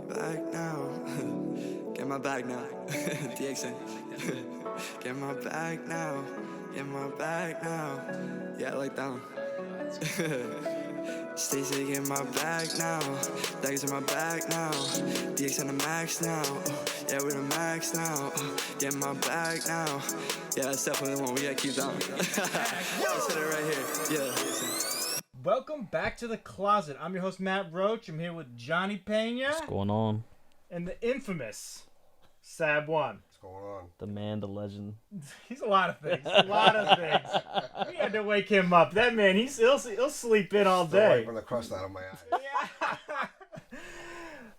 back now. Get my bag now. DXN. Get my bag now. Get my bag now. Yeah, I like that one. Stacey, get my bag now. Daggers in my bag now. DX on the max now. Yeah, we're the max now. Get my bag now. Yeah, that's definitely the one. We gotta keep that one. I said it right here. Yeah. Welcome back to the closet. I'm your host, Matt Roach. I'm here with Jhonny Pena. What's going on? And the infamous Sab One. What's going on? The man, the legend. He's a lot of things. A lot of things. We had to wake him up. That man, he'll sleep in all Still day. wiping the crust out of my eyes. Yeah.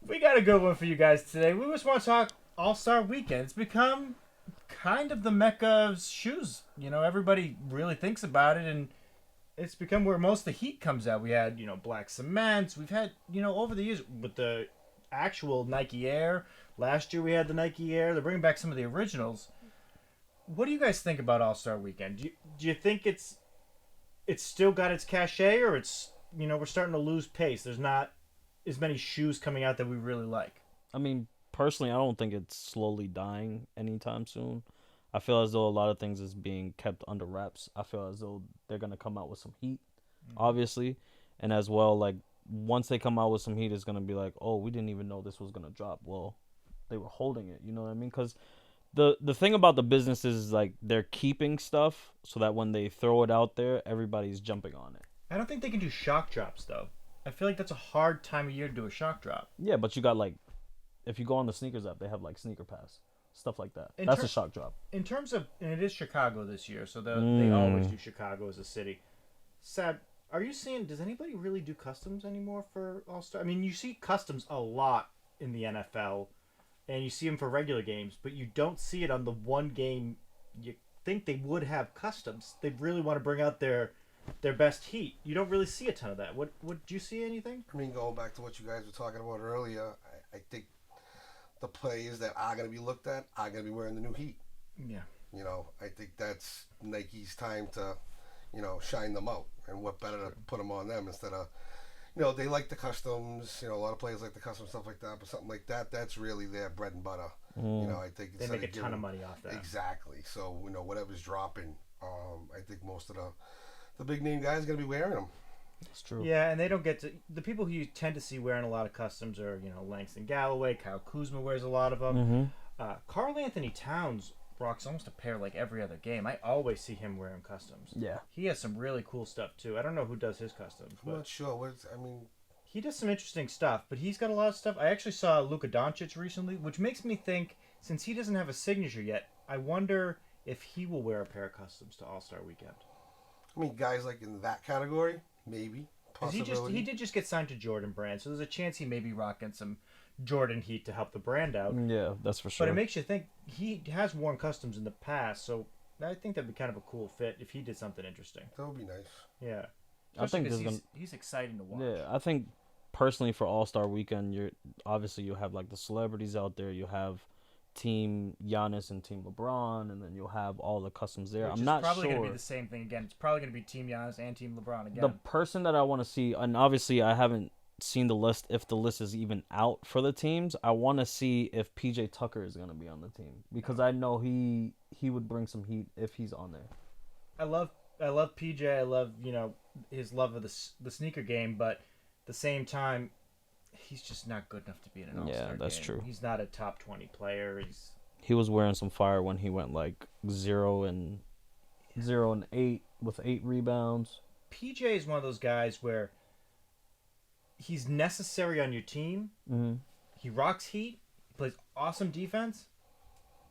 We got a good one for you guys today. We just want to talk All-Star Weekend. It's become kind of the mecca of shoes. You know, everybody really thinks about it, and it's become where most of the heat comes out. We had, black cements. We've had, over the years with the actual Nike Air. Last year we had the Nike Air. They're bringing back some of the originals. What do you guys think about All-Star Weekend? Do you think it's still got its cachet, or it's, we're starting to lose pace? There's not as many shoes coming out that we really like. I mean, personally, I don't think it's slowly dying anytime soon. I feel as though a lot of things is being kept under wraps. I feel as though they're going to come out with some heat, obviously. And as well, like, once they come out with some heat, it's going to be like, oh, we didn't even know this was going to drop. Well, they were holding it, you know what I mean? Because the thing about the business is, like, they're keeping stuff so that when they throw it out there, everybody's jumping on it. I don't think they can do shock drops, though. I feel like that's a hard time of year to do a shock drop. Yeah, but you got, like, if you go on the sneakers app, they have, like, Sneaker Pass. Stuff like that. That's a shock drop. In terms of, and it is Chicago this year, so they always do Chicago as a city. Sab, are you seeing, does anybody really do customs anymore for All-Star? I mean, you see customs a lot in the NFL, and you see them for regular games, but you don't see it on the one game you think they would have customs. They really want to bring out their best heat. You don't really see a ton of that. What do you see anything? I mean, going back to what you guys were talking about earlier, I think the players that are going to be looked at are going to be wearing the new heat. Yeah. I think that's Nike's time to, shine them out. And what better to put them on them instead of, they like the customs. A lot of players like the custom stuff like that. But something like that, that's really their bread and butter. I think they make a ton of money off that. Exactly. So, whatever's dropping, I think most of the big name guys are going to be wearing them. That's true. Yeah, and they don't get to... The people who you tend to see wearing a lot of customs are, Langston Galloway, Kyle Kuzma wears a lot of them. Karl Anthony Towns rocks almost a pair like every other game. I always see him wearing customs. Yeah. He has some really cool stuff, too. I don't know who does his customs. I'm not sure. He does some interesting stuff, but he's got a lot of stuff. I actually saw Luka Doncic recently, which makes me think, since he doesn't have a signature yet, I wonder if he will wear a pair of customs to All-Star Weekend. I mean, guys like in that category, maybe. He did just get signed to Jordan Brand, so there's a chance he may be rocking some Jordan heat to help the brand out. Yeah, that's for sure. But it makes you think he has worn customs in the past, so I think that'd be kind of a cool fit if he did something interesting. That would be nice. Yeah, I think he's exciting to watch. Yeah, I think personally for All-Star Weekend, you have like the celebrities out there. You have Team Giannis and Team LeBron, and then you'll have all the customs there. Which I'm not sure. It's probably going to be the same thing again. It's probably going to be Team Giannis and Team LeBron again. The person that I want to see, and obviously I haven't seen the list, if the list is even out for the teams, I want to see if PJ Tucker is going to be on the team, because I know he would bring some heat if he's on there. I love PJ. I love, his love of the sneaker game, but at the same time, he's just not good enough to be in an All-Star game. Yeah, that's true. He's not a top 20 player. He was wearing some fire when he went like 0-8 with 8 rebounds. PJ is one of those guys where he's necessary on your team. Mm-hmm. He rocks heat. He plays awesome defense,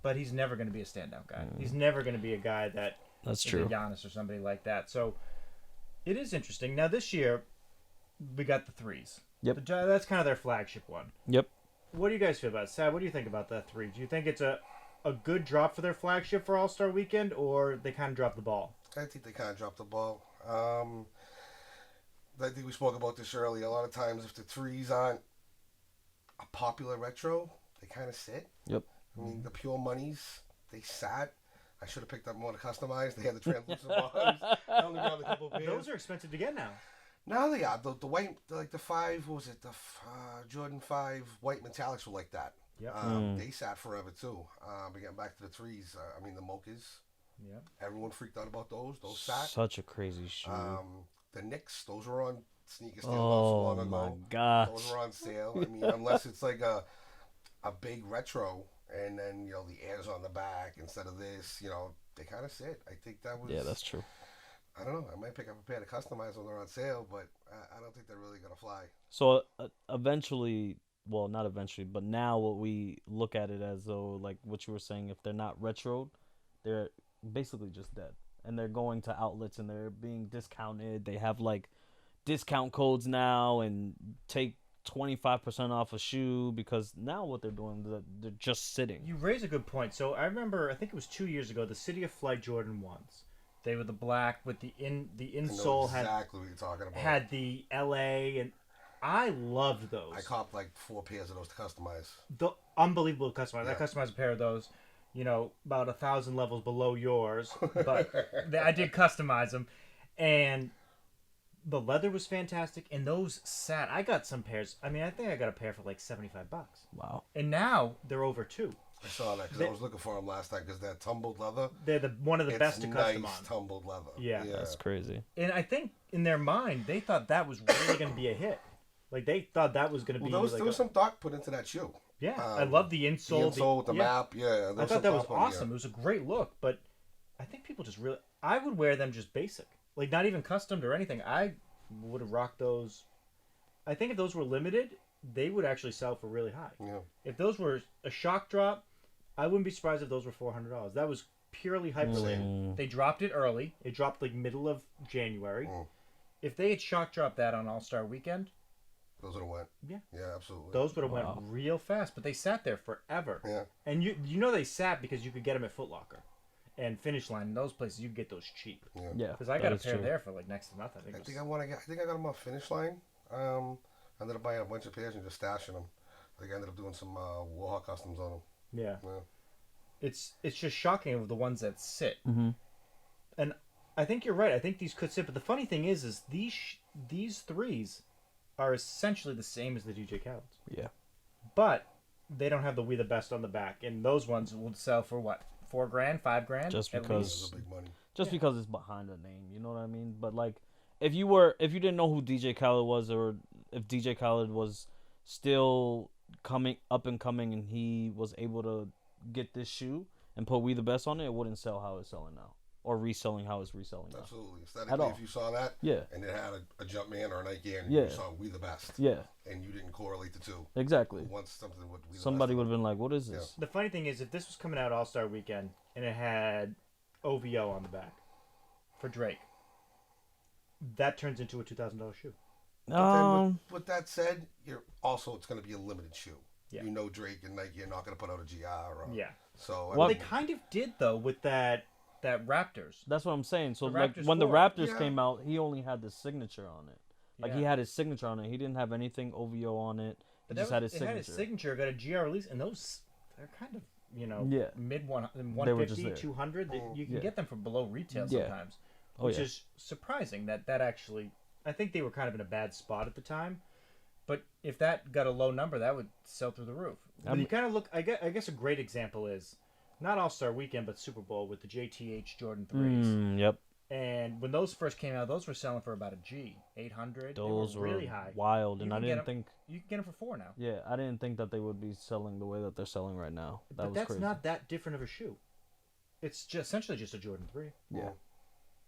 but he's never going to be a standout guy. He's never going to be a guy that's true. A Giannis or somebody like that. So it is interesting. Now this year, we got the threes. Yep. That's kind of their flagship one. Yep. What do you guys feel about it? Sad, what do you think about that three? Do you think it's a good drop for their flagship for All-Star Weekend, or they kind of dropped the ball? I think they kind of dropped the ball. I think we spoke about this earlier. A lot of times, if the threes aren't a popular retro, they kind of sit. Yep. I mean, the Pure Moneys, they sat. I should have picked up more to customize. They had the translucent bars. I only grabbed a couple of pairs. Those are expensive to get now. Now they are the white, like the 5. What was it? The Jordan 5 white metallics were like that. Yep. They sat forever too. But getting back to the 3s, I mean the mochas. Yep. Everyone freaked out about those. Those sat. Such a crazy shoe. The Knicks, those were on sneaker sale Oh not so long my ago. gosh. Those were on sale. I mean, unless it's like a big retro, and then the airs on the back instead of this. They kind of sit. I think that was. Yeah, that's true. I don't know. I might pick up a pair to customize when they're on sale, but I don't think they're really gonna fly. So eventually, well, not eventually, but now what we look at it as though, like what you were saying, if they're not retro, they're basically just dead, and they're going to outlets and they're being discounted. They have like discount codes now and take 25% off a shoe because now what they're doing, they're just sitting. You raise a good point. So I remember, I think it was 2 years ago, the City of Flight Jordan 1s. They were the black with the insole exactly what you're talking about. had the LA, and I loved those. I copped like 4 pairs of those to customize. The unbelievable customize. Yeah. I customized a pair of those, about 1,000 levels below yours, but I did customize them, and the leather was fantastic, and those sat. I got some pairs. I mean, I think I got a pair for like $75. Wow. And now they're over $2. I saw that because I was looking for them last time because that tumbled leather. They're one of the best to custom nice on. Tumbled leather. Yeah. That's crazy. And I think in their mind, they thought that was really going to be a hit. Like, they thought that was going to be... There was some thought put into that shoe. Yeah, I love the insole. The insole with the map, yeah. I thought that was awesome. It was a great look, but I think people just really... I would wear them just basic. Like, not even customed or anything. I would have rocked those. I think if those were limited, they would actually sell for really high. Yeah. If those were a shock drop, I wouldn't be surprised if those were $400. That was purely hype related. They dropped it early. It dropped like middle of January. If they had shock dropped that on All-Star Weekend, those would have went. Yeah. Yeah, absolutely. Those would have went real fast, but they sat there forever. Yeah. And you they sat because you could get them at Foot Locker and Finish Line. In those places, you could get those cheap. Yeah. Because I got a pair there for like next to nothing. I think I got them off Finish Line. I ended up buying a bunch of pairs and just stashing them. I think I ended up doing some Warhawk customs on them. Yeah. It's just shocking of the ones that sit. Mm-hmm. And I think you're right. I think these could sit. But the funny thing is these 3s are essentially the same as the DJ Khaled's. Yeah. But they don't have the We the Best on the back. And those ones will sell for what? $4,000, $5,000? Just because big money. Because it's behind the name, you know what I mean? But like if you didn't know who DJ Khaled was, or if DJ Khaled was still coming up and coming and he was able to get this shoe and put We the Best on it, it wouldn't sell how it's selling now. Or reselling how it's reselling now. Absolutely. Aesthetically, if you saw that, and it had a Jumpman or a Nike and you saw We the Best, and you didn't correlate the two, exactly. Once something would somebody would have been like, "What is this?" The funny thing is, if this was coming out All-Star Weekend and it had OVO on the back for Drake, that turns into a $2,000 shoe. But then with that said, it's going to be a limited shoe. Yeah. Drake and Nike are not going to put out a GR. So they kind of did though with that Raptors. That's what I'm saying. So like when the Raptors Yeah. came out, he only had the signature on it. Like he had his signature on it. He didn't have anything OVO on it. He just had his signature. It had his signature, got a GR release, and those they're kind of mid 150, 200. You can get them for below retail sometimes, which is surprising. That actually, I think they were kind of in a bad spot at the time. But if that got a low number, that would sell through the roof. You kind of look. I guess a great example is not All-Star Weekend, but Super Bowl with the JTH Jordan 3s. Yep. And when those first came out, those were selling for about a G, 800. Those were really high. Wild, and I didn't think you can get them for $4 now. Yeah, I didn't think that they would be selling the way that they're selling right now. But that's crazy. not that different of a shoe. It's just essentially just a Jordan 3. Yeah.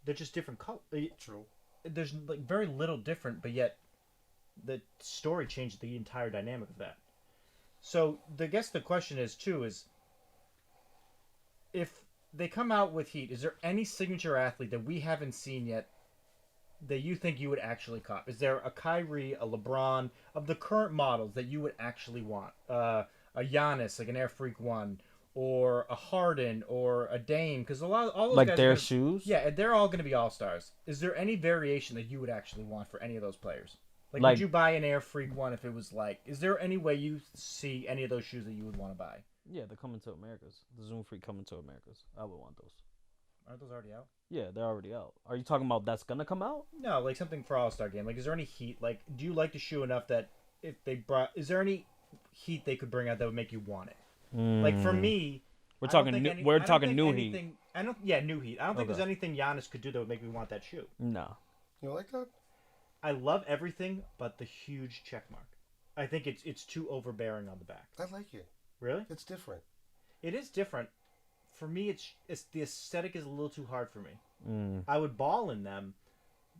They're just different color. True. There's like very little different, but yet the story changed the entire dynamic of that. So I guess the question is too is if they come out with heat, is there any signature athlete that we haven't seen yet that you think you would actually cop? Is there a Kyrie, a LeBron, of the current models that you would actually want? A Giannis, like an Air Freak 1, or a Harden, or a Dame? Because all those like guys their shoes? Yeah, they're all going to be all-stars. Is there any variation that you would actually want for any of those players? Like would you buy an Air Freak 1 if it was like... Is there any way you see any of those shoes that you would want to buy? Yeah, they're coming to Americas. The Zoom Freak coming to Americas. I would want those. Aren't those already out? Yeah, they're already out. Are you talking about that's gonna come out? No, like something for All-Star Game. Like, is there any heat? Like, do you like the shoe enough that if they brought, is there any heat they could bring out that would make you want it? Like for me, We're I don't talking think new, any- we're I don't talking think new anything, heat. I don't. Yeah, new heat. I don't think Okay. there's anything Giannis could do that would make me want that shoe. No. You like that? I love everything but the huge check mark. I think it's too overbearing on the back. I like it. Really? It's different. It is different. For me, it's the aesthetic is a little too hard for me. Mm. I would ball in them,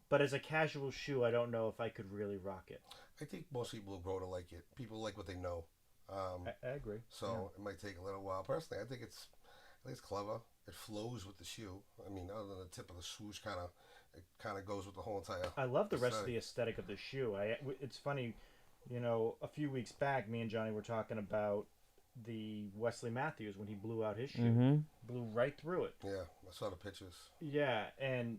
but as a casual shoe, I don't know if I could really rock it. I think most people will grow to like it. People like what they know. I agree. So it might take a little while. Personally, I think it's clever. It flows with the shoe. I mean, other than the tip of the swoosh, it kind of goes with the whole entire. I love the rest of aesthetic. the aesthetic of the shoe. It's funny, a few weeks back, me and Jhonny were talking about the Wesley Matthews when he blew out his shoe, Mm-hmm. blew right through it. Yeah, I saw the pictures. Yeah, and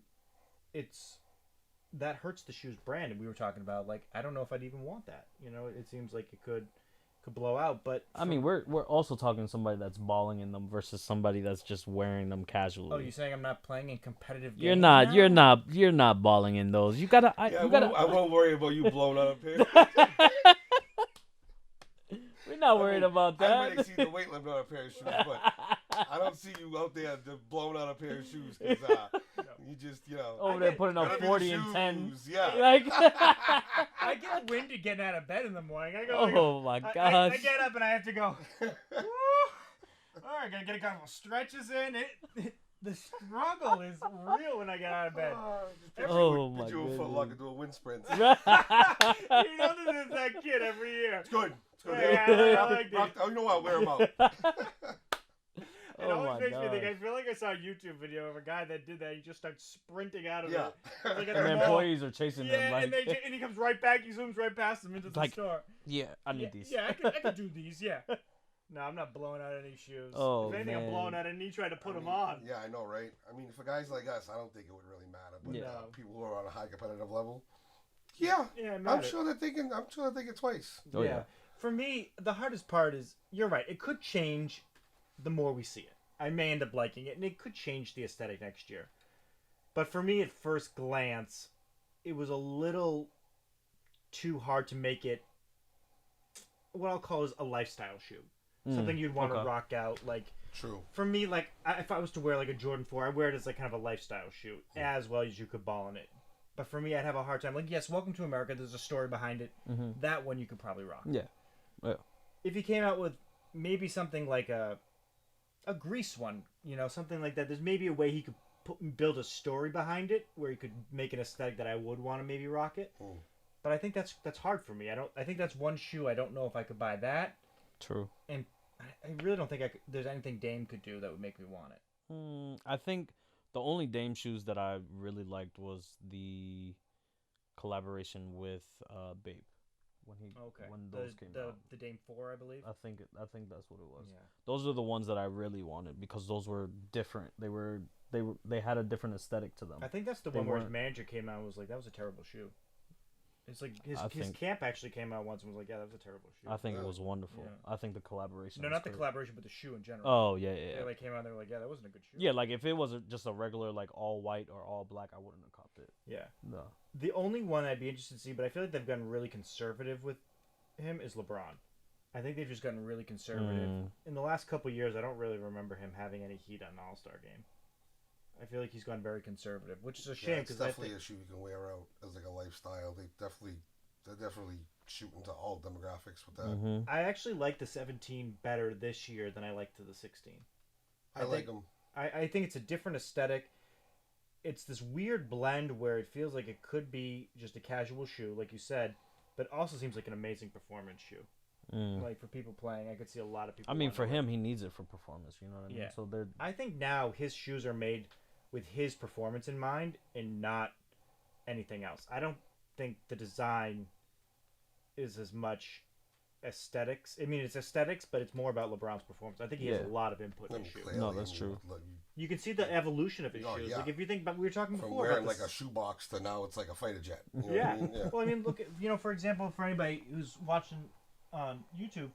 that hurts the shoe's brand. And we were talking about like I don't know if I'd even want that. It seems like it could blow out. But I mean, we're also talking somebody that's balling in them versus somebody that's just wearing them casually. oh, you saying I'm not playing in competitive games? You're not. now? You're not balling in those. You gotta. Yeah, you gotta. I won't worry about you blowing out a pair. We're not worried about that. I might exceed the weight limit on a pair of shoes, but I don't see you out there blowing out a pair of shoes because you just, Over there putting up gotta be 40 the and 10. shoes, Yeah. Like, I get winded getting out of bed in the morning. I go. oh my I gosh. get up and I have to go. Woo! All right, gotta get a couple stretches in. The struggle is real when I get out of bed. Oh my Did you a goodness. foot locker do a wind sprint? You know there's that kid every year. It's good. It's good. Yeah, I like Rock- it. Oh, you know what? Wear them out. It Oh always my makes me think. gosh. I feel like I saw a YouTube video of a guy that did that. He just starts sprinting out of Yeah. it. Like at And the the mall. employees are chasing Yeah, them. Like, and he comes right back. He zooms right past them into the Like, store. yeah, I need Yeah, these. yeah, I could do these. Yeah. No, I'm not blowing out any shoes. Oh, if anything, I'm man. blowing out any try to put I them mean, on. Yeah, I know, right? I mean, for guys like us, I don't think it would really matter. But Yeah. people who are on a high competitive level, yeah, Yeah, it I'm matters. sure they're thinking. I'm sure they're thinking twice. Oh, yeah. For me, the hardest part is you're right. It could change the more we see it. I may end up liking it, and it could change the aesthetic next year. But for me, at first glance, it was a little too hard to make it what I'll call is a lifestyle shoe. Something you'd want to okay. rock out. Like True. for me, like if I was to wear like a Jordan 4, I wear it as like kind of a lifestyle shoe, as well as you could ball in it. But for me, I'd have a hard time. Like, yes, Welcome to America. There's a story behind it. Mm-hmm. That one you could probably rock. Yeah. Yeah. If you came out with maybe something like a Grease one, something like that. There's maybe a way he could build a story behind it where he could make an aesthetic that I would want to maybe rock it. Mm. But I think that's hard for me. I think that's one shoe I don't know if I could buy that, True. and I really don't think there's anything Dame could do that would make me want it. I think the only Dame shoes that I really liked was the collaboration with Babe when those came out. The Dame 4, I believe. I think that's what it was. Yeah. Those are the ones that I really wanted because those were different. They had a different aesthetic to them. I think that's the They one where his weren't- manager came out and was like, "That was a terrible shoe." It's like his think- camp actually came out once and was like, "Yeah, that was a terrible shoe." I think it was wonderful. Yeah. I think the collaboration. No, was not the great. collaboration, but the shoe in general. Oh yeah, yeah. They like came out and they were like, "Yeah, that wasn't a good shoe." Yeah, like if it was just a regular like all white or all black, I wouldn't have copped it. Yeah. No. The only one I'd be interested to see, but I feel like they've gotten really conservative with him, is LeBron. I think they've just gotten really conservative. In the last couple of years, I don't really remember him having any heat on an All-Star game. I feel like he's gone very conservative, which is a shame It's because I definitely think a shoe you can wear out as like a lifestyle. They're definitely shooting to all demographics with that. Mm-hmm. I actually like the 17 better this year than I liked the 16. I like them. I think it's a different aesthetic. It's this weird blend where it feels like it could be just a casual shoe, like you said, but also seems like an amazing performance shoe. Like for people playing, I could see a lot of people. I mean, wanting for to wear him, he needs it for performance. You know what I mean? Yeah. So they're I think now his shoes are made with his performance in mind and not anything else. I don't think the design is as much aesthetics. I mean, it's aesthetics, but it's more about LeBron's performance. I think he has Yeah. a lot of input in his shoe. No, that's true. You can see the evolution of his Oh, shoes. yeah. Like if you think about, we were talking From before wearing about like this. a shoebox to now it's like a fighter jet. You know what Yeah. I mean? Yeah. Well, I mean, look at, for example, for anybody who's watching on YouTube,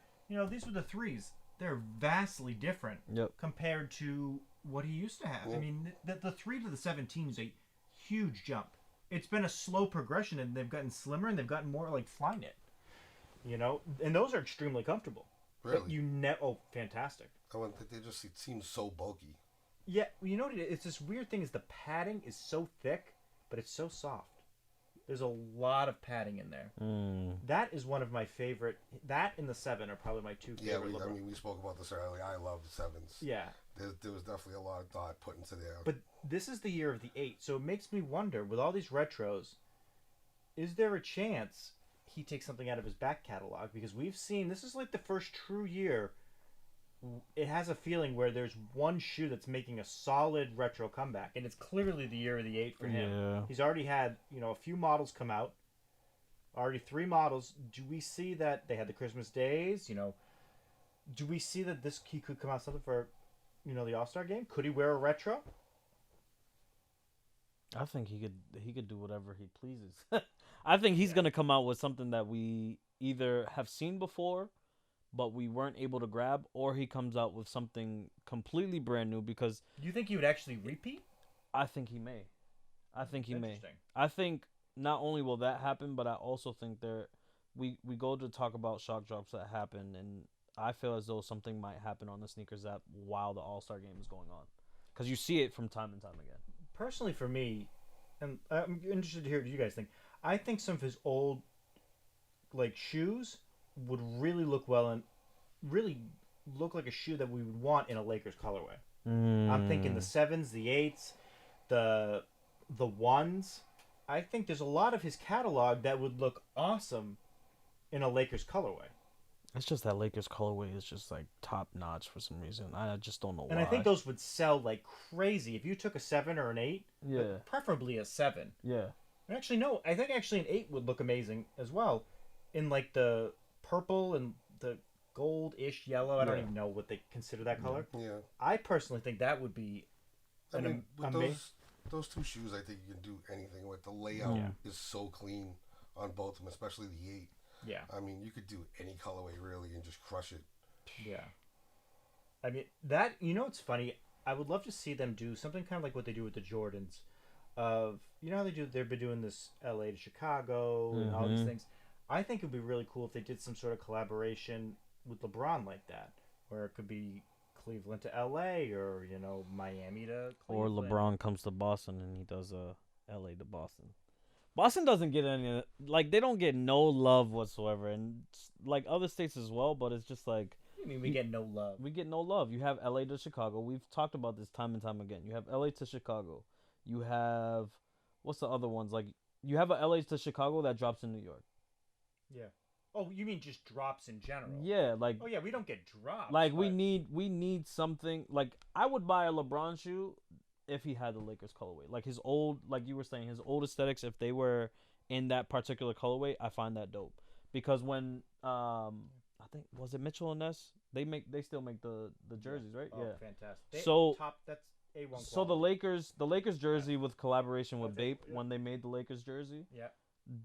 these were the threes. They're vastly different Yep. compared to what he used to have. Yeah. I mean, the 3 to the 17 is a huge jump. It's been a slow progression, and they've gotten slimmer, and they've gotten more like Flyknit. You know, and those are extremely comfortable. Really? But fantastic. I wouldn't think they just it seems so bulky. Yeah, you know what it is? It's this weird thing is the padding is so thick, but it's so soft. There's a lot of padding in there. That is one of my favorite. That and the 7 are probably my two favorite. Yeah, we spoke about this earlier. I love the 7s. Yeah. There was definitely a lot of thought put into there. But this is the year of the 8, so it makes me wonder, with all these retros, is there a chance he takes something out of his back catalog? Because we've seen, this is like the first true year, it has a feeling where there's one shoe that's making a solid retro comeback, and it's clearly the year of the 8 for him. Yeah. He's already had, a few models come out, already 3 models. Do we see that they had the Christmas days? Do we see that he could come out something for, the All-Star game? Could he wear a retro? I think he could do whatever he pleases. I think he's gonna come out with something that we either have seen before, but we weren't able to grab, or he comes out with something completely brand new. Because Do you think he would actually repeat? I think he may. I think he may. Interesting. I think not only will that happen, but I also think we go to talk about shock drops that happen, and I feel as though something might happen on the sneakers app while the All-Star game is going on, because you see it from time and time again. Personally, for me, and I'm interested to hear what you guys think. I think some of his old, shoes would really look well and really look like a shoe that we would want in a Lakers colorway. I'm thinking the 7s, the 8s, the 1s. I think there's a lot of his catalog that would look awesome in a Lakers colorway. It's just that Lakers colorway is just like top notch for some reason. I just don't know why. And I think those would sell like crazy if you took a 7 or an 8. Yeah. Preferably a 7. Yeah. Actually, no. I think actually an 8 would look amazing as well, in like the purple and the gold-ish yellow. I don't even know what they consider that color. Yeah. I personally think that would be. With those 2 shoes, I think you can do anything with. The layout is so clean on both of them, especially the 8. Yeah. I mean, you could do any colorway really and just crush it. Yeah. I mean, that, it's funny. I would love to see them do something kind of like what they do with the Jordans. How they've been doing this LA to Chicago and all these things. I think it would be really cool if they did some sort of collaboration with LeBron like that, where it could be Cleveland to LA, or Miami to Cleveland. Or LeBron comes to Boston and he does a LA to Boston. Boston doesn't get any, they don't get no love whatsoever, and like other states as well, but it's just like, I mean, we get no love. we get no love. You have LA to Chicago. We've talked about this time and time again. You have LA to Chicago. You have, what's the other ones? Like, you have a LA to Chicago that drops in New York. Yeah. Oh, you mean just drops in general? Yeah, like, Oh yeah, we don't get drops. like but... we need something. Like, I would buy a LeBron shoe if he had the Lakers colorway. Like his old, like you were saying, his old aesthetics, if they were in that particular colorway, I find that dope. Because when I think, was it Mitchell and Ness? They still make the jerseys, right? Oh, yeah. fantastic. So That's A1 So the Lakers jersey with collaboration with That's Bape, it, yeah. when they made the Lakers jersey, Yeah.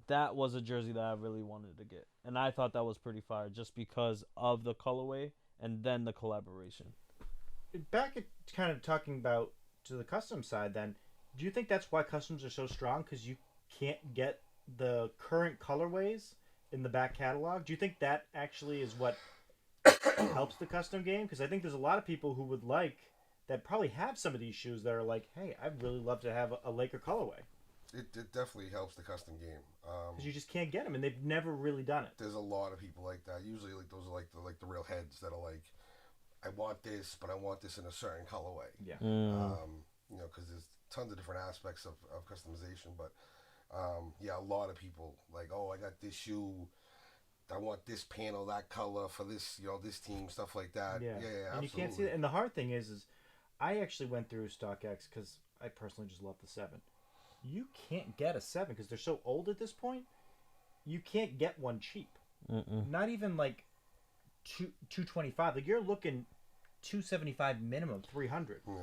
that was a jersey that I really wanted to get, and I thought that was pretty fire just because of the colorway and then the collaboration. Back at kind of talking about to the custom side, then, do you think that's why customs are so strong? Because you can't get the current colorways in the back catalog? Do you think that actually is what helps the custom game? Because I think there's a lot of people who would that probably have some of these shoes that are like, hey, I'd really love to have a Laker colorway. It definitely helps the custom game. Because you just can't get them, and they've never really done it. There's a lot of people like that. Usually, those are the real heads that are like, I want this, but I want this in a certain colorway. Yeah. Because there's tons of different aspects of customization. But a lot of people like, oh, I got this shoe. I want this panel, that color for this, this team, stuff like that. Yeah, yeah, and absolutely. you can't see that. And the hard thing is I actually went through StockX because I personally just love the 7. You can't get a 7 because they're so old at this point. You can't get one cheap. Not even like $225. Like, you're looking $275 minimum, $300. Yeah.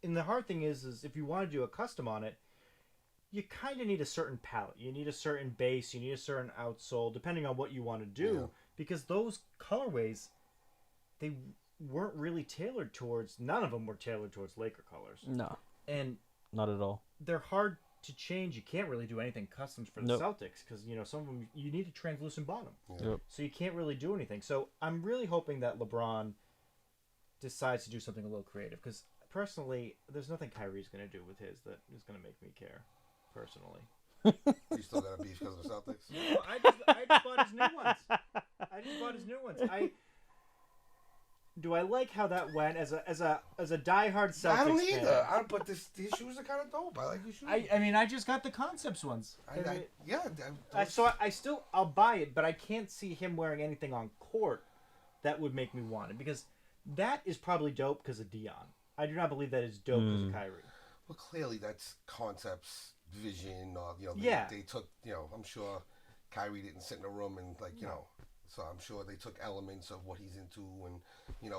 And the hard thing is if you want to do a custom on it, you kind of need a certain palette. You need a certain base. You need a certain outsole, depending on what you want to do. Yeah. Because those colorways, they weren't really tailored towards. None of them were tailored towards Laker colors. No, And not at all. they're hard to change. You can't really do anything customs for the Nope. Celtics because some of them you need a translucent bottom, Yep. so you can't really do anything. So I'm really hoping that LeBron decides to do something a little creative because personally, there's nothing Kyrie's going to do with his that is going to make me care. Personally, You still got a beef because of the Celtics? no, I just bought his new ones. I just bought his new ones. Do I like how that went as a diehard Celtics I don't fan? either. But these shoes are kind of dope. I like these shoes. I mean, I just got the Concepts ones. I'll buy it, but I can't see him wearing anything on court that would make me want it because that is probably dope because of Dion. I do not believe that is dope because of Kyrie. Well, clearly that's Concept's vision. They took. I'm sure Kyrie didn't sit in a room and So I'm sure they took elements of what he's into and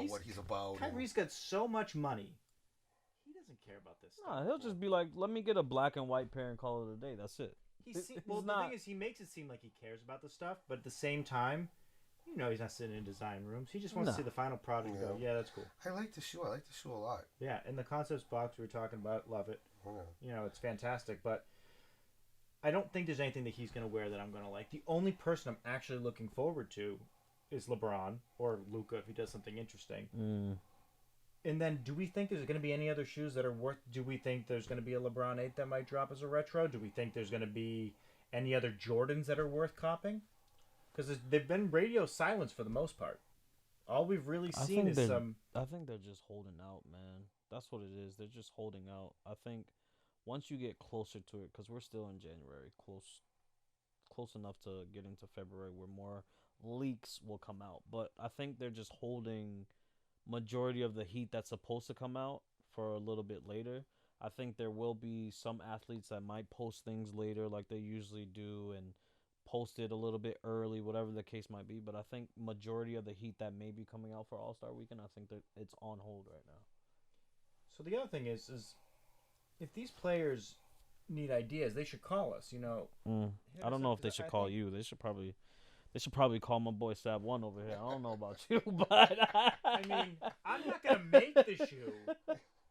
what he's about. Kyrie's got so much money. He doesn't care about this stuff. Nah, he'll just be like, let me get a black and white pair and call it a day. That's it. The thing is, he makes it seem like he cares about the stuff, but at the same time, he's not sitting in design rooms. He just wants to see the final product and go, yeah, that's cool. I like the shoe. I like the shoe a lot. Yeah, and the Concepts box we were talking about, love it. Yeah. It's fantastic, but I don't think there's anything that he's going to wear that I'm going to like. The only person I'm actually looking forward to is LeBron or Luka if he does something interesting. And then do we think there's going to be any other shoes that are worth... Do we think there's going to be a LeBron 8 that might drop as a retro? Do we think there's going to be any other Jordans that are worth copping? Because they've been radio silence for the most part. All we've really seen is some... I think they're just holding out, man. That's what it is. They're just holding out. I think once you get closer to it, because we're still in January, close enough to get into February where more leaks will come out. But I think they're just holding majority of the heat that's supposed to come out for a little bit later. I think there will be some athletes that might post things later like they usually do and post it a little bit early, whatever the case might be. But I think majority of the heat that may be coming out for All-Star Weekend, I think that it's on hold right now. So the other thing is if these players need ideas, they should call us, I don't know if they should call you. They should probably call my boy Sab One over here. I don't know about you, but I mean, I'm not gonna make the shoe.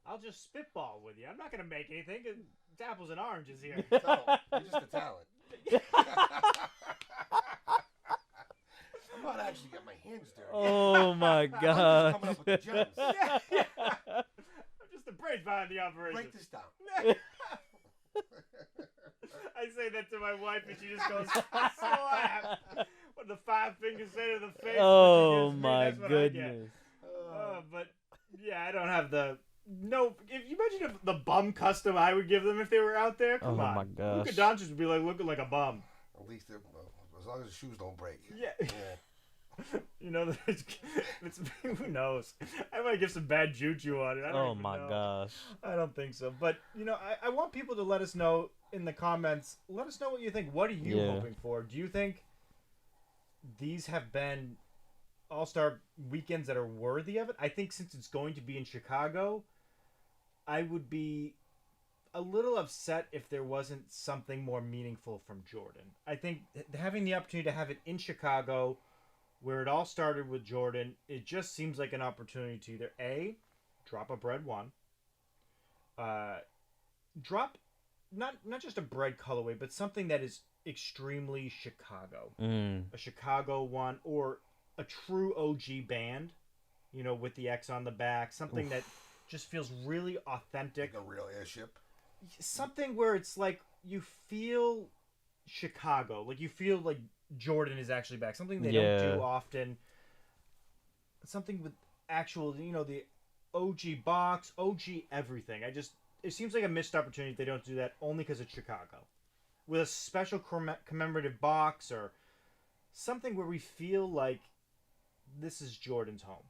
I'll just spitball with you. I'm not gonna make anything. It's apples and oranges here. You're just a talent. I'm not actually getting my hands dirty. oh my I'm god! just coming up with the gems. I'm just the brains behind the operation. Break this down. I say that to my wife, and she just goes, slap. What the 5 fingers say to the face. Oh me, my that's what I get. goodness! But yeah, I don't have the. No, if you imagine the bum custom I would give them if they were out there. Come on, my gosh. Luka Doncic would be like looking like a bum. At least as long as the shoes don't break. Yeah. It's who knows? I might give some bad juju on it. I don't even know. Gosh! I don't think so. But I want people to let us know in the comments. Let us know what you think. What are you hoping for? Do you think these have been All-Star weekends that are worthy of it? I think since it's going to be in Chicago, I would be a little upset if there wasn't something more meaningful from Jordan. I think having the opportunity to have it in Chicago, where it all started with Jordan, it just seems like an opportunity to either A, drop a bread one, drop not just a bread colorway, but something that is extremely Chicago. A Chicago one, or a true OG band, with the X on the back, something that just feels really authentic. Like a real airship. Something where it's like you feel Chicago, like you feel like Jordan is actually back. Something they don't do often. Something with actual, the OG box, OG everything. It seems like a missed opportunity if they don't do that only because it's Chicago. With a special commemorative box or something where we feel like this is Jordan's home.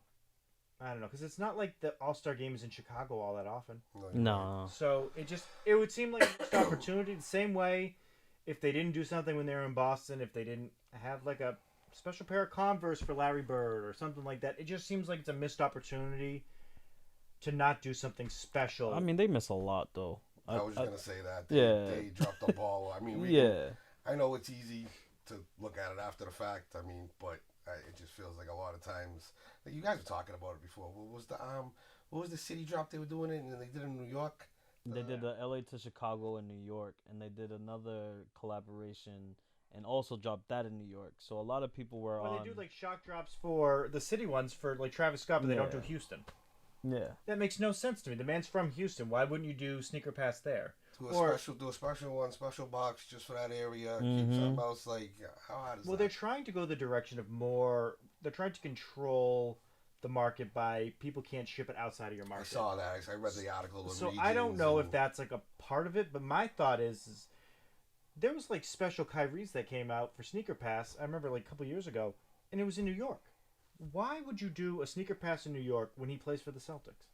I don't know, because it's not like the All-Star Game is in Chicago all that often. No. So it would seem like a missed opportunity. The same way if they didn't do something when they were in Boston, if they didn't have like a special pair of Converse for Larry Bird or something like that, it just seems like it's a missed opportunity to not do something special. I mean, they miss a lot though. I was going to say that. They dropped the ball. I mean, I know it's easy to look at it after the fact. I mean, but it just feels like a lot of times. Like you guys were talking about it before. What was the city drop they were doing it, and they did it in New York? They did the LA to Chicago and New York, and they did another collaboration and also dropped that in New York. So a lot of people were Well, on. they do like shock drops for the city ones for like Travis Scott, but they don't do Houston. Yeah. That makes no sense to me. The man's from Houston. Why wouldn't you do Sneaker Pass there? Do a special one, special box just for that area. Keep something else like how hard is that? Well, they're trying to go the direction of more. They're trying to control the market by people can't ship it outside of your market. I saw that. I read the article. So I don't know if that's like a part of it, but my thought is there was like special Kyries that came out for Sneaker Pass. I remember like a couple years ago, and it was in New York. Why would you do a Sneaker Pass in New York when he plays for the Celtics?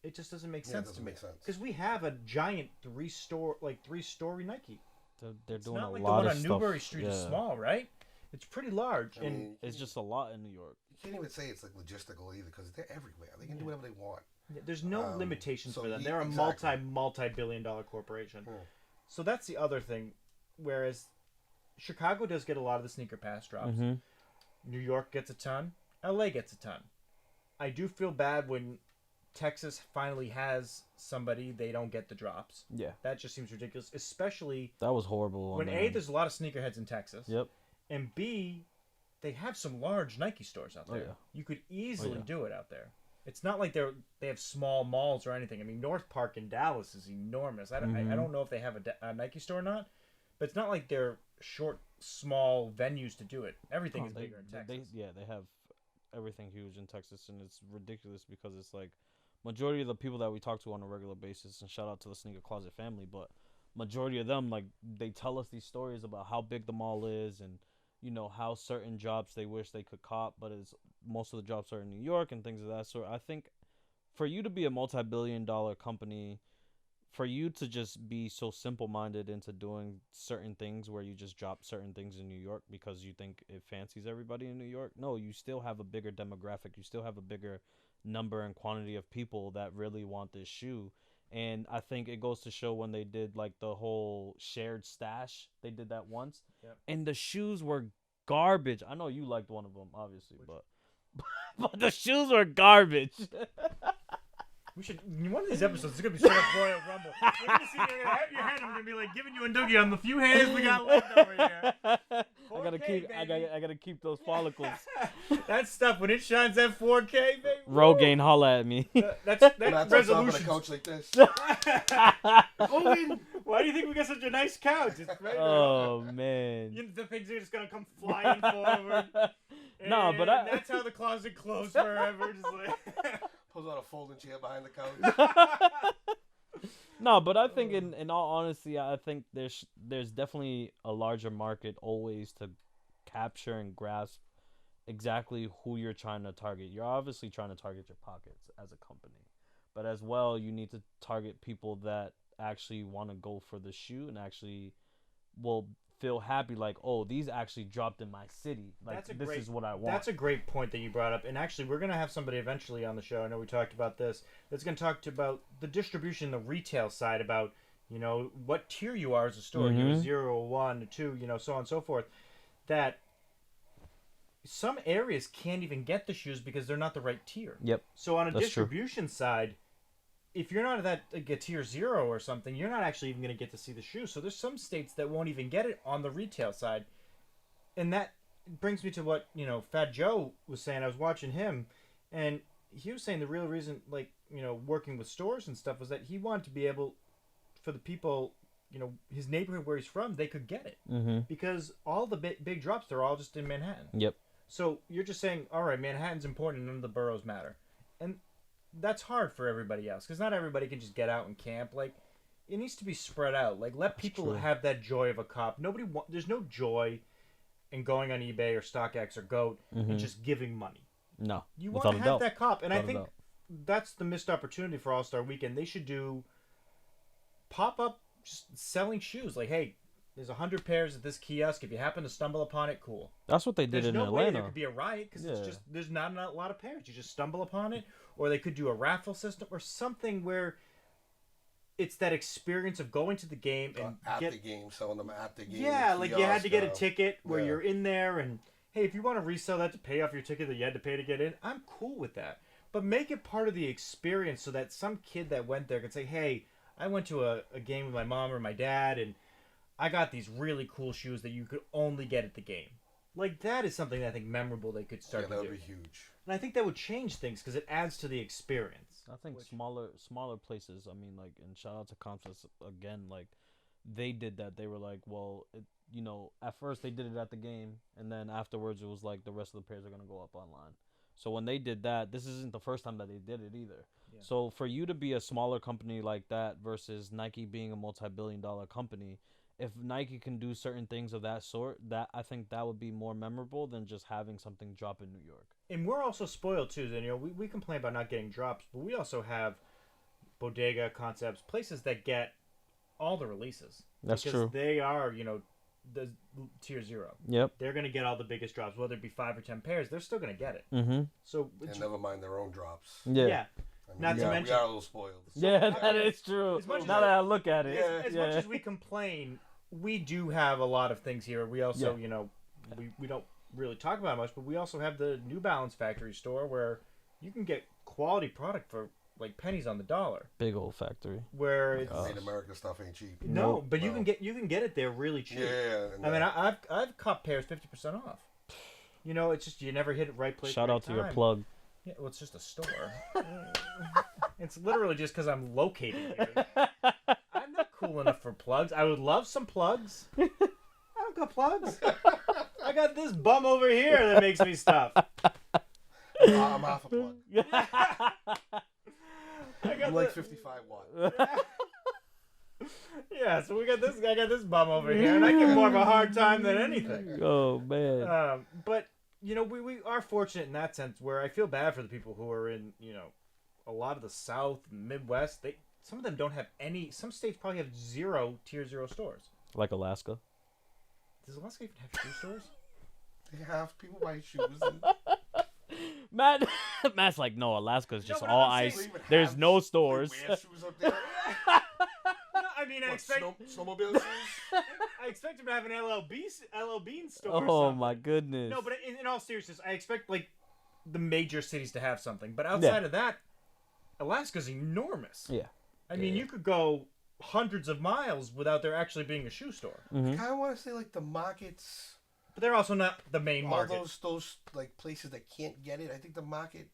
It just doesn't make sense to me. Because we have a giant three-story Nike. They're doing a lot of stuff. It's not like the one on Newbury Street is small, right? It's pretty large. I mean, it's just a lot in New York. You can't even say it's like logistical either because they're everywhere. They can do whatever they want. There's no limitations for them. They're a exactly. multi-billion-dollar corporation. So that's the other thing. Whereas Chicago does get a lot of the Sneaker Pass drops. New York gets a ton. LA gets a ton. I do feel bad when Texas finally has somebody, they don't get the drops. Yeah. That just seems ridiculous, especially... That was horrible. When A, there's a lot of sneakerheads in Texas. Yep. And B, they have some large Nike stores out there. Oh, yeah. You could easily do it out there. It's not like they have small malls or anything. I mean, North Park in Dallas is enormous. I don't know if they have a Nike store or not, but it's not like they're short, small venues to do it. Everything is bigger in Texas. They have everything huge in Texas, and it's ridiculous because it's like majority of the people that we talk to on a regular basis, and shout out to the Sneaker Closet family, but majority of them, like, they tell us these stories about how big the mall is and, you know, how certain jobs they wish they could cop, but most of the jobs are in New York and things of that sort. I think for you to be a multi-billion-dollar company, for you to just be so simple-minded into doing certain things where you just drop certain things in New York because you think it fancies everybody in New York, no, you still have a bigger demographic. You still have a bigger number and quantity of people that really want this shoe. And I think it goes to show when they did like the whole shared stash, they did that once. Yep. And the shoes were garbage. I know you liked one of them, obviously, but the shoes were garbage. We should, one of these episodes is going to be straight up Royal Rumble. We're going to see, you're going to have your head, I'm going to be like giving you a doogie on the few hands we got left over here. I gotta keep those follicles. That stuff, when it shines at 4K, baby. Rogaine, holla at me. That's resolution. Couch like this. Why do you think we got such a nice couch? It's right Oh man. the things are just gonna come flying forward. No, but that's how the closet closed forever. Just like pulls out a folding chair behind the couch. No, but I think in all honesty, I think there's definitely a larger market always to capture and grasp exactly who you're trying to target. You're obviously trying to target your pockets as a company, but as well, you need to target people that actually want to go for the shoe and actually will feel happy like, oh, these actually dropped in my city. Like, this is what I want. That's a great point that you brought up. And actually, we're going to have somebody eventually on the show, I know we talked about this, that's going to talk about the distribution, the retail side, about, you know, what tier you are as a store. You're 0, 1, 2, you know, so on and so forth. That some areas can't even get the shoes because they're not the right tier. Yep. So on a distribution side, if you're not at that like a tier 0 or something, you're not actually even going to get to see the shoe. So there's some states that won't even get it on the retail side. And that brings me to what, you know, Fat Joe was saying. I was watching him, and he was saying the real reason, like, you know, working with stores and stuff was that he wanted to be able, for the people, you know, his neighborhood where he's from, they could get it. Because all the big drops, they're all just in Manhattan. Yep. So you're just saying, all right, Manhattan's important, none of the boroughs matter. And that's hard for everybody else because not everybody can just get out and camp. Like, it needs to be spread out. Like, let people have that joy of a cop. There's no joy in going on eBay or StockX or GOAT and just giving money. No, you want to have that cop, and I think that's the missed opportunity for All-Star Weekend. They should do pop-up just selling shoes. Like, hey, there's 100 pairs at this kiosk. If you happen to stumble upon it, cool. That's what they did in Atlanta. Atlanta. There could be a riot because it's just there's not a lot of pairs. You just stumble upon it, or they could do a raffle system or something where it's that experience of going to the game and the game, selling them at the game. Yeah, like you had to get a ticket where you're in there and hey, if you want to resell that to pay off your ticket that you had to pay to get in, I'm cool with that. But make it part of the experience so that some kid that went there can say, hey, I went to a game with my mom or my dad, and I got these really cool shoes that you could only get at the game. Like, that is something that I think memorable they could start to do. Yeah, that would be huge. And I think that would change things because it adds to the experience. I think smaller places. I mean, like, and shout out to Comcast again. Like, they did that. They were like, well, at first they did it at the game, and then afterwards it was like the rest of the pairs are gonna go up online. So when they did that, this isn't the first time that they did it either. Yeah. So for you to be a smaller company like that versus Nike being a multi-billion-dollar company, if Nike can do certain things of that sort, that I think that would be more memorable than just having something drop in New York. And we're also spoiled too. And we complain about not getting drops, but we also have Bodega Concepts, places that get all the releases. That's true. They are, the tier 0. Yep. They're going to get all the biggest drops, whether it be 5 or 10 pairs. They're still going to get it. Mm-hmm. So and never mind their own drops. Yeah. I mean, Not to mention, we are a little spoiled. Yeah, that is true. Now that I look at it, as much as we complain, we do have a lot of things here. We also, we don't really talk about it much, but we also have the New Balance factory store where you can get quality product for like pennies on the dollar. Big old factory. Where it's Made America stuff ain't cheap. No, but you can get it there really cheap. Yeah. I mean, I've caught pairs 50% off. It's just you never hit it right place. Shout out to your plug. Yeah, well, it's just a store. It's literally just because I'm located here. I'm not cool enough for plugs. I would love some plugs. I don't got plugs. I got this bum over here that makes me stuff. I'm half a plug. I'm like 55 watt. Yeah, so we got this. I got this bum over here, and I give more of a hard time than anything. Oh man. But we are fortunate in that sense where I feel bad for the people who are in a lot of the South and Midwest. Some of them don't have any. Some states probably have 0 tier 0 stores. Like Alaska. Does Alaska even have shoe stores? They have people buy shoes. Matt's like, no, Alaska's just all ice. There's no stores. Shoes up there? No, I mean, I expect snowmobile shoes. I expect him to have an LL Bean store. Oh my goodness. No, but in all seriousness, I expect like the major cities to have something. But outside of that, Alaska's enormous. Yeah. I mean, you could go hundreds of miles without there actually being a shoe store. Mm-hmm. I kind of want to say like the markets. But they're also not the main market. All those like places that can't get it. I think the market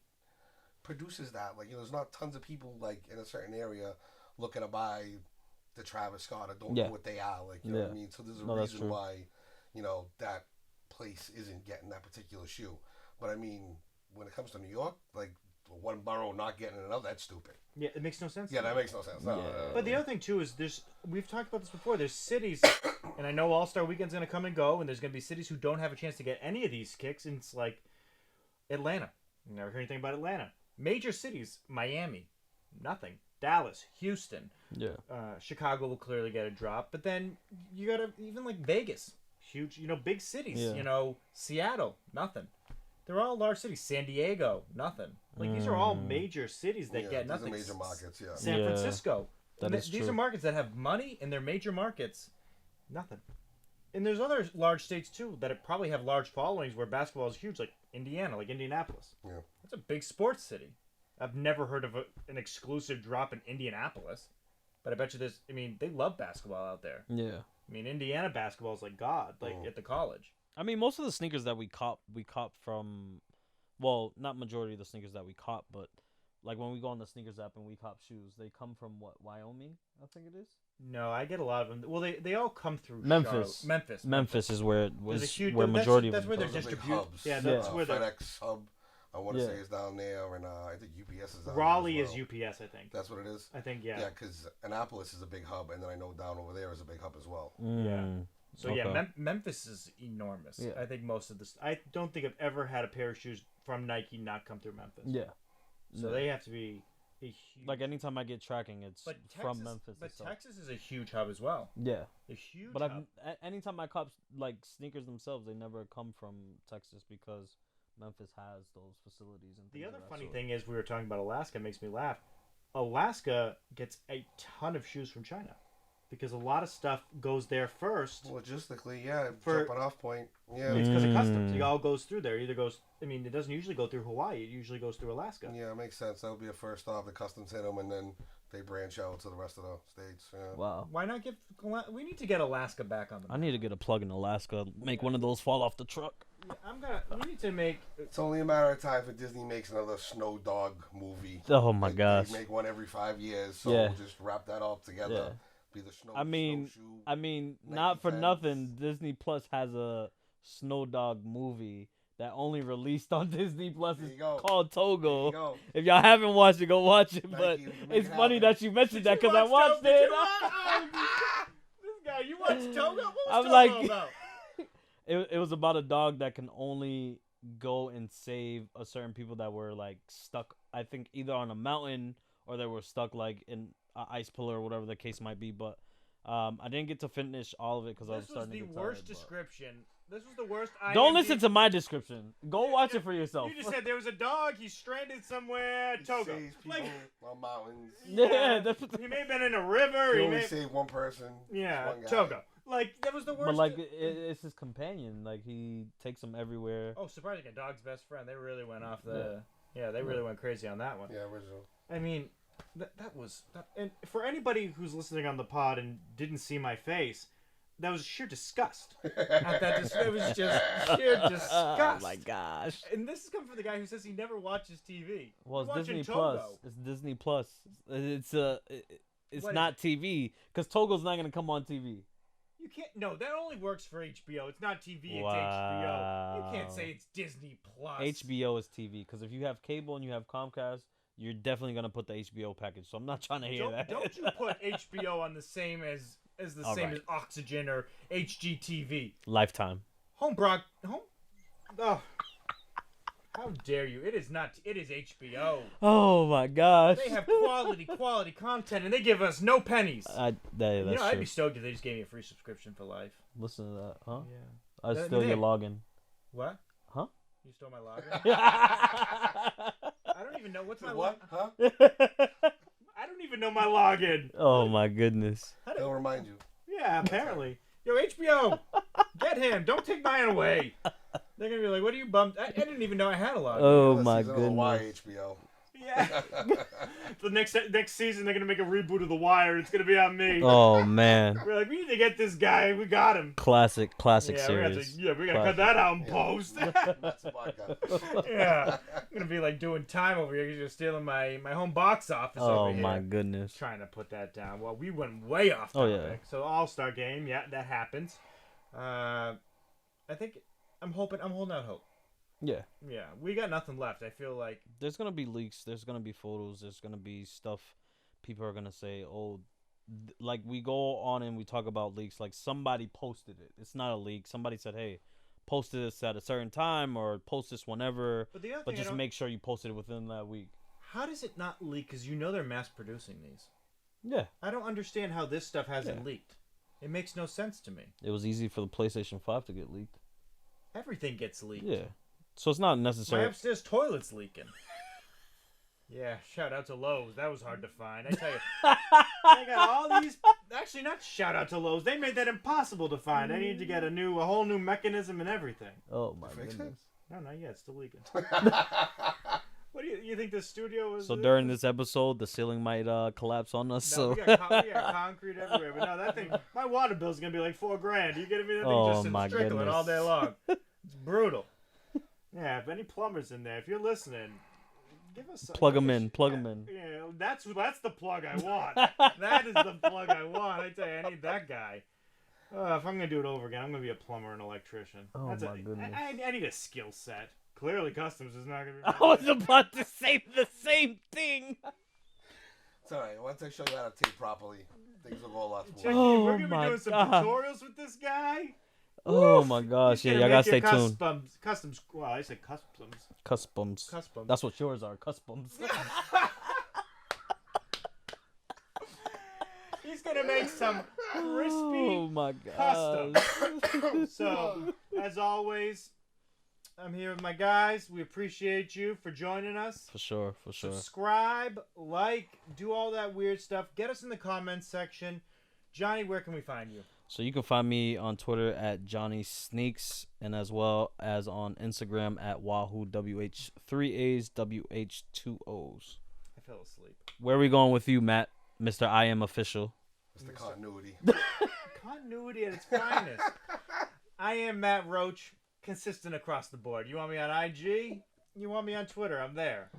produces that. Like there's not tons of people like in a certain area looking to buy the Travis Scott or don't know what they are. Like you know what I mean. So there's a reason why that place isn't getting that particular shoe. But I mean, when it comes to New York, like one borough not getting another, that's stupid. Yeah, it makes no sense. Yeah, that makes no sense. No. But the other thing too is we've talked about this before. There's cities, and I know All-Star Weekend's gonna come and go, and there's gonna be cities who don't have a chance to get any of these kicks. And it's like Atlanta. You never heard anything about Atlanta. Major cities, Miami, nothing. Dallas, Houston, Chicago will clearly get a drop. But then you gotta even like Vegas, huge, big cities. Yeah. Seattle, nothing. They're all large cities. San Diego, nothing. Like these are all major cities that get nothing. These are major markets, yeah. San Francisco. These are markets that have money and they're major markets. Nothing. And there's other large states too that probably have large followings where basketball is huge, like Indiana, like Indianapolis. Yeah. That's a big sports city. I've never heard of an exclusive drop in Indianapolis, but I bet you they love basketball out there. Yeah. I mean, Indiana basketball is like God, like at the college. I mean, most of the sneakers that we cop from, well, not majority of the sneakers that we cop, but like when we go on the sneakers app and we cop shoes, they come from what, Wyoming? I think it is. No, I get a lot of them. Well, they all come through Memphis. Memphis is where it was. Huge, where majority that's of where them they're come. distributed. Yeah, that's where the FedEx hub. I want to say is down there, and I think UPS is down Raleigh there as well. is UPS, I think. That's what it is? I think, yeah. Yeah, because Annapolis is a big hub, and then I know down over there is a big hub as well. Yeah. So, Memphis is enormous. Yeah. I think most of this... I don't think I've ever had a pair of shoes from Nike not come through Memphis. Yeah. So they have to be a huge... Like, anytime I get tracking, it's from Memphis. But Texas is a huge hub as well. Yeah. A huge hub. But anytime I cop, like, sneakers themselves, they never come from Texas because... Memphis has those facilities and things. The other funny thing is we were talking about Alaska. It makes me laugh. Alaska gets a ton of shoes from China. because a lot of stuff goes there first. Logistically, yeah, For- jumping off point. Yeah, It's because of customs. It all goes through there. It either goes. I mean, it doesn't usually go through Hawaii. It usually goes through Alaska. yeah, it makes sense. That would be a first stop. The customs hit them, and then they branch out to the rest of the states. Yeah. Wow. Why not give? We need to get Alaska back on the I map. need to get a plug in Alaska. Make one of those fall off the truck. We need to make. It's only a matter of time for Disney makes another Snow Dog movie. Oh my gosh. They make one every 5 years, so Yeah. we'll just wrap that all together. Yeah. Be the snow. I mean, snowshoe. not for fans. nothing. Disney Plus has a Snow Dog movie that only released on Disney Plus. There It's you go. called There you Togo. go. If y'all haven't watched it, go watch it. But you. You make it's it funny happen. that you mentioned that because I watched it. This guy, you watched Togo? What was I'm Togo like- about? It was about a dog that can only go and save a certain people that were like stuck. I think either on a mountain or they were stuck like in an ice pillar or whatever the case might be. But I didn't get to finish all of it because I was This was starting the to get worst tired, but- description. This was the worst. Don't listen to my description. Go watch it for yourself. You just said there was a dog. He's stranded somewhere. He Togo. saves people Like, on mountains. Yeah, that's what he may have been in a river. He He only may. saved one person. Yeah, one guy. Togo. Like that was the worst. But like it's his companion. Like he takes him everywhere. Oh, surprising! A dog's best friend. They really went off the. Yeah, they really went crazy on that one. Yeah, original. I mean, that was. And for anybody who's listening on the pod and didn't see my face, that was sheer disgust. At that, it was just sheer disgust. Oh my gosh. And this is coming from the guy who says he never watches TV. Well, We're it's Disney watching Plus. Togo. It's Disney Plus. It's What not TV because Togo's not gonna come on TV. You can't. No, that only works for HBO. It's not TV. It's Wow. HBO. You can't say it's Disney Plus. HBO is TV because if you have cable and you have Comcast, you're definitely gonna put the HBO package. So I'm not trying to hear that. Don't you put HBO on the same as the All same right. as Oxygen or HGTV. Lifetime. Home. Oh, how dare you! It is not. It is HBO. Oh my gosh. They have quality content, and they give us no pennies. That's you know, I'd true. be stoked if they just gave me a free subscription for life. Listen to that, huh? Yeah. I steal your Nick. login. What? Huh? You stole my login? I don't even know what's my What? Huh? I don't even know my login. Oh my goodness. They'll remind you. Yeah, apparently. Yo, HBO, get him. Don't take mine away. They're gonna be like, "What are you bummed?" I didn't even know I had a login. Oh This my season of The Wire goodness. HBO. Yeah. The next season, they're gonna make a reboot of The Wire. It's gonna be on me. Oh man. We're like, we need to get this guy. We got him. Classic Yeah, series. we gotta cut Classic. that out in Yeah. post. That's a podcast. Yeah, I'm gonna be like doing time over here because you're stealing my home box office Oh over my here. goodness. Trying to put that down. Well, we went way off Oh, topic. yeah. So All-Star Game, yeah, that happens. I think I'm holding out hope. Yeah. Yeah, we got nothing left. I feel like There's gonna be leaks. There's gonna be photos. There's gonna be stuff. People are gonna say, "Oh, like we go on and we talk about leaks. Like somebody posted it. It's not a leak. Somebody said, "Hey, post this at a certain time or post this whenever." But the other But thing, just make sure you post it within that week. how does it not leak? Because you know they're mass producing these. Yeah. I don't understand how this stuff hasn't Yeah. leaked. It makes no sense to me. It was easy for the PlayStation 5 to get leaked. Everything gets leaked. Yeah. So it's not My necessary. upstairs toilet's leaking. Yeah, shout out to Lowe's. That was hard to find. I tell you, they got all these. Actually, not shout out to Lowe's. They made that impossible to find. I need to get a whole new mechanism and everything. Oh my Fix it? goodness. No, not yet. It's still leaking. What do you think the studio was? So during this episode, the ceiling might collapse on us. No, So we got concrete everywhere. But no, that thing. My water bill's gonna be like $4,000. You kidding me? That thing Oh, just my sits trickling goodness. all day long. It's brutal. Yeah, if any plumbers in there, if you're listening, give us plug give them us- in. Plug them in. Yeah, that's the plug I want. That is the plug I want. I tell you, I need that guy. If I'm gonna do it over again, I'm gonna be a plumber and electrician. Oh, That's my goodness. I need a skill set. Clearly, customs is not gonna be. I was about to say the same thing. It's alright. Once I show you how to tape properly, things will go a lot Check smoother. Oh, we're gonna my be doing some God. tutorials with this guy. Oh Woof. my gosh! He's Yeah, gonna y'all gotta make stay your tuned. Customs. Well, I said customs. Customs. Customs. That's what yours are. Customs. He's gonna make some crispy Oh my custom. god. So, as always, I'm here with my guys. We appreciate you for joining us. For sure. For sure. Subscribe, like, do all that weird stuff. Get us in the comments section. Jhonny, where can we find you? So you can find me on Twitter at Jhonny Sneaks, and as well as on Instagram at Wahoo WH 3A's WH 2O's. I fell asleep. Where are we going with you, Matt? Mr. I Am Official. Mr. Continuity. Continuity at its finest. I am Matt Roach, consistent across the board. You want me on IG? You want me on Twitter? I'm there.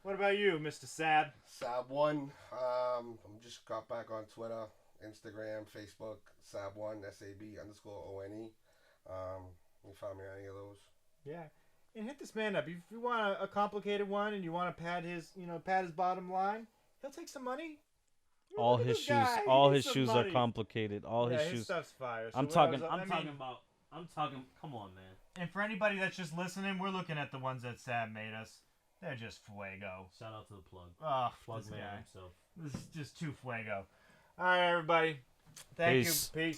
What about you, Mr. Sab? Sab1. I'm just got back on Twitter, Instagram, Facebook. Sab1, SAB_ONE. You find me on any of those. Yeah. And hit this man up. If you want a complicated one and you want to pad his bottom line, he'll take some money. All his shoes are complicated. His stuff's fire. So I'm talking. Come on, man. And for anybody that's just listening, we're looking at the ones that Sam made us. They're just fuego. Shout out to the plug. Oh, Plug this man guy. himself. This is just too fuego. All right, everybody. Thank you. Peace.